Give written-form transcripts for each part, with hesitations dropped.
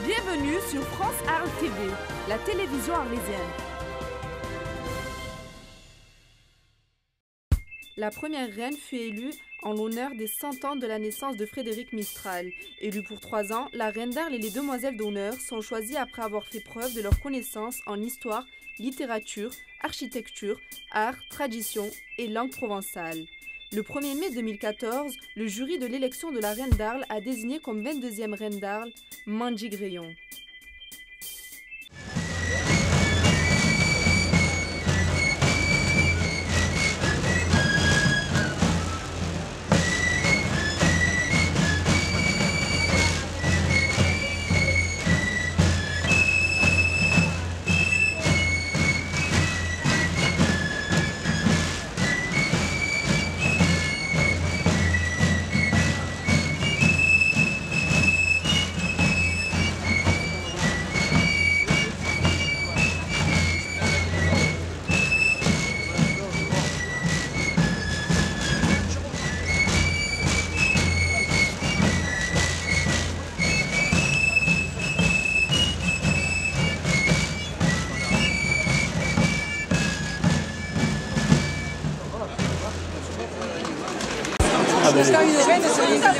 Bienvenue sur France Arles TV, la télévision arlésienne. La première reine fut élue en l'honneur des 100 ans de la naissance de Frédéric Mistral. Élue pour 3 ans, la reine d'Arles et les demoiselles d'honneur sont choisies après avoir fait preuve de leurs connaissances en histoire, littérature, architecture, art, tradition et langue provençale. Le 1er mai 2014, le jury de l'élection de la reine d'Arles a désigné comme 22e reine d'Arles Mandji Greyon.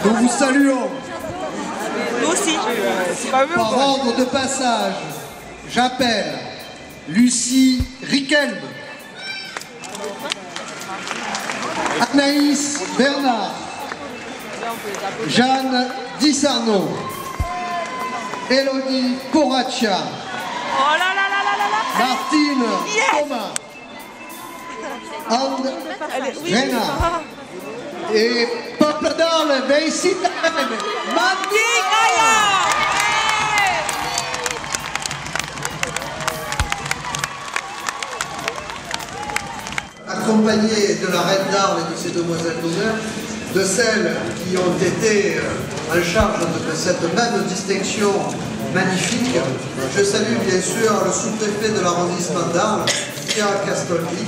Nous vous saluons. Nous aussi. Par ordre de passage, j'appelle Lucie Riquelme, Anaïs Bernard, Jeanne Dissarnaud, Élodie Coraccia, Martine Thomas, Anne Renard et Peuple d'Arles, Veissita, Mandji Greyon. Accompagné de la reine d'Arles et de ses demoiselles d'honneur, de celles qui ont été en charge de cette même distinction magnifique, je salue bien sûr le sous-préfet de l'arrondissement d'Arles, Pierre Castoldi.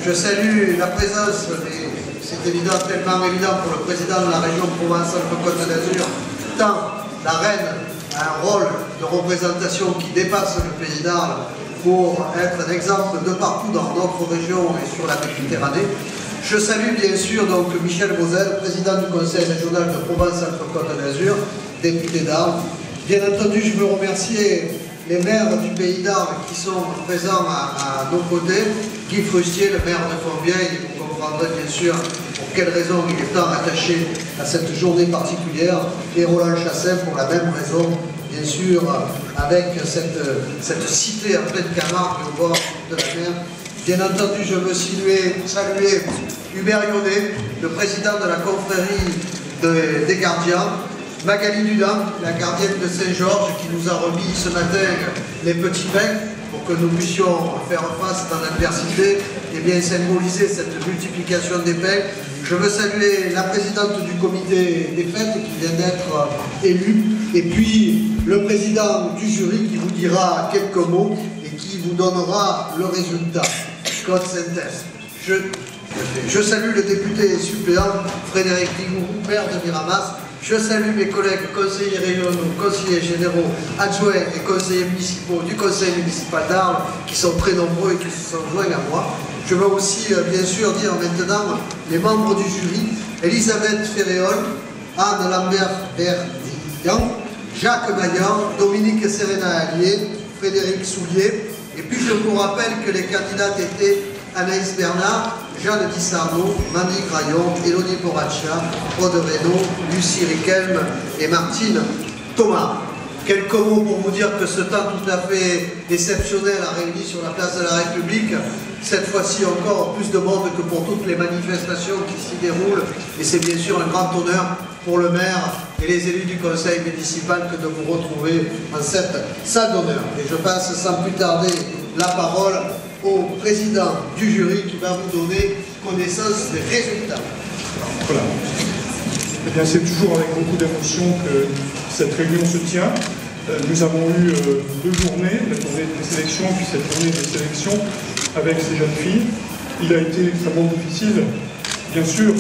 Je salue la présence c'est évident, tellement évident pour le président de la région Provence-Alpes-Côte d'Azur, tant la reine a un rôle de représentation qui dépasse le pays d'Arles pour être un exemple de partout dans notre région et sur la Méditerranée. Je salue bien sûr donc Michel Bozelle, président du conseil régional de Provence-Alpes-Côte d'Azur, député d'Arles. Bien entendu, je veux remercier les maires du pays d'Arles qui sont présents à nos côtés. Guy Frustier, le maire de Fontvieille, vous comprendrez bien sûr pour quelles raisons il est tant attaché à cette journée particulière, et Roland Chassin pour la même raison, bien sûr, avec cette cité en pleine Camargue au bord de la mer. Bien entendu, je veux saluer Hubert Yonnet, le président de la confrérie des gardiens, Magali Dudan, la gardienne de Saint-Georges, qui nous a remis ce matin les petits pains pour que nous puissions faire face dans l'adversité et bien symboliser cette multiplication des pains. Je veux saluer la présidente du comité des fêtes qui vient d'être élue, et puis le président du jury qui vous dira quelques mots et qui vous donnera le résultat. Claude Sentès. Je salue le député suppléant Frédéric Ligourou, maire de Miramas. Je salue mes collègues conseillers régionaux, conseillers généraux, adjoints et conseillers municipaux du conseil municipal d'Arles qui sont très nombreux et qui se sont joints à moi. Je veux aussi bien sûr dire maintenant les membres du jury, Elisabeth Ferréol, Anne Lambert-Verdian, Jacques Maillan, Dominique Serena Allier, Frédéric Soulier. Et puis je vous rappelle que les candidates étaient Anaïs Bernard, Jeanne Dissarnaud, Mandji Greyon, Élodie Coraccia, Aude Reynaud, Lucie Riquelme et Martine Thomas. Quelques mots pour vous dire que ce temps tout à fait exceptionnel a réuni sur la place de la République, cette fois-ci encore plus de monde que pour toutes les manifestations qui s'y déroulent, et c'est bien sûr un grand honneur pour le maire et les élus du conseil municipal que de vous retrouver en cette salle d'honneur. Et je passe sans plus tarder la parole au président du jury qui va vous donner connaissance des résultats. Voilà. Eh bien, c'est toujours avec beaucoup d'émotion que cette réunion se tient. Nous avons eu 2 journées, la journée des sélections puis cette journée des sélections avec ces jeunes filles. Il a été extrêmement difficile, bien sûr,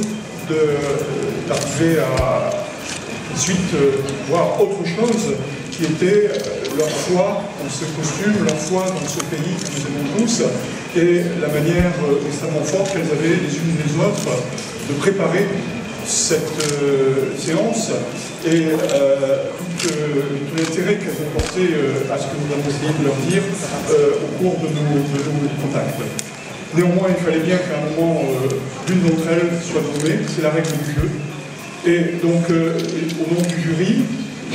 d'arriver à ensuite voir autre chose qui était leur foi dans ce costume, leur foi dans ce pays que nous aimons tous, et la manière extrêmement forte qu'elles avaient les unes les autres de préparer cette séance et tout l'intérêt qu'elles ont porté à ce que nous avons essayé de leur dire au cours de nos contacts. Néanmoins, il fallait bien qu'à un moment, l'une d'entre elles soit nommée, c'est la règle du jeu. Et donc, au nom du jury,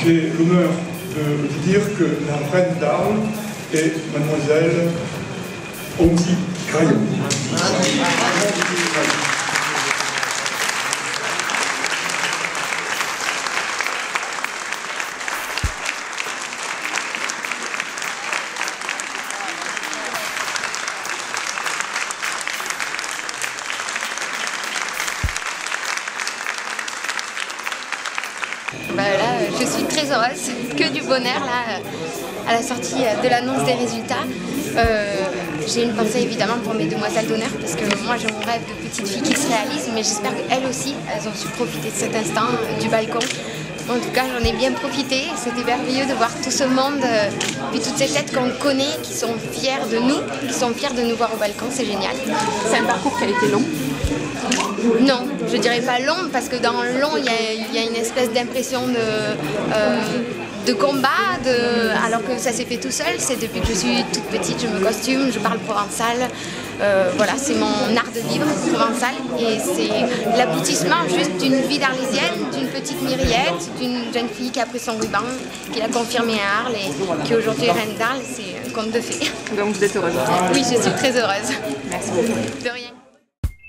j'ai l'honneur de vous dire que la reine d'Arles est mademoiselle Ondy Graillot. Là, je suis très heureuse, que du bonheur là, à la sortie de l'annonce des résultats. J'ai une pensée évidemment pour mes demoiselles d'honneur parce que moi j'ai mon rêve de petite fille qui se réalise, mais j'espère qu'elles aussi, elles ont su profiter de cet instant du balcon. En tout cas, j'en ai bien profité, c'était merveilleux de voir tout ce monde, puis toutes ces têtes qu'on connaît, qui sont fiers de nous, qui sont fiers de nous voir au balcon, c'est génial. C'est un parcours qui a été long? Non, je dirais pas long, parce que dans long, il y a une espèce d'impression de combat, alors que ça s'est fait tout seul. C'est depuis que je suis toute petite, je me costume, je parle provençal. Voilà, c'est mon art de vivre provençal et c'est l'aboutissement juste d'une vie d'arlésienne, d'une petite Myriette, d'une jeune fille qui a pris son ruban, qui l'a confirmé à Arles et qui aujourd'hui est reine d'Arles. C'est un conte de fées. Donc vous êtes heureuse? Oui, je suis très heureuse. Merci beaucoup. De rien.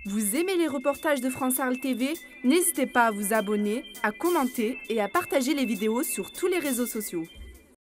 Vous aimez les reportages de France Arles TV? N'hésitez pas à vous abonner, à commenter et à partager les vidéos sur tous les réseaux sociaux.